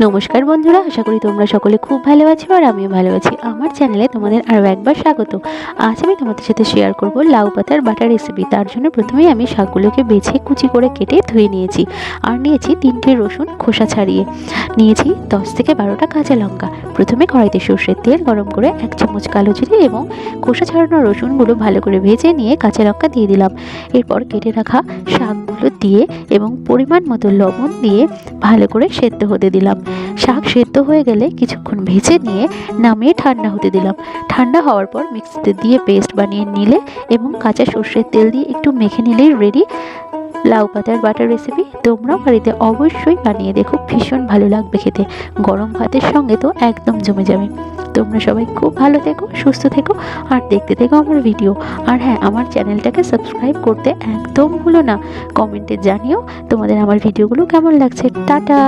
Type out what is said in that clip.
নমস্কার বন্ধুরা, আশা করি তোমরা সকলে খুব ভালো আছো আর আমিও ভালো আছি। আমার চ্যানেলে তোমাদের আরও একবার স্বাগত। আজ আমি তোমাদের সাথে শেয়ার করব লাউ পাতার বাটা রেসিপি। তার জন্য প্রথমেই আমি শাকগুলোকে বেছে কুচি করে কেটে ধুয়ে নিয়েছি। আর নিয়েছি 3টে রসুন খোসা ছাড়িয়ে, নিয়েছি 10 থেকে 12টা কাঁচা লঙ্কা। প্রথমে কড়াইতে সর্ষের তেল গরম করে 1 চামচ কালো জিরে এবং খোসা ছাড়ানো রসুনগুলো ভালো করে ভেজে নিয়ে কাঁচা লঙ্কা দিয়ে দিলাম। এরপর কেটে রাখা শাকগুলো দিয়ে এবং পরিমাণ মতো লবণ দিয়ে ভালো করে সেদ্ধ হতে দিলাম। শাক সেদ্ধ হয়ে গেলে কিছুক্ষণ ভেজে নিয়ে নামিয়ে ঠান্ডা হতে দিলাম। ঠান্ডা হওয়ার পর মিক্সিতে দিয়ে পেস্ট বানিয়ে নিলে এবং কাঁচা সর্ষের তেল দিয়ে একটু মেখে নিলেই রেডি লাউ পাতার বাটার রেসিপি। তোমরাও বাড়িতে অবশ্যই বানিয়ে দেখো, ভীষণ ভালো লাগবে খেতে। গরম ভাতের সঙ্গে তো একদম জমে যাবে। তোমরা সবাই খুব ভালো থেকো, সুস্থ থেকো আর দেখতে থেকো আমার ভিডিও। আর হ্যাঁ, আমার চ্যানেলটাকে সাবস্ক্রাইব করতে একদম ভুলো না। কমেন্টে জানিও তোমাদের আমার ভিডিওগুলো কেমন লাগছে। টাটা।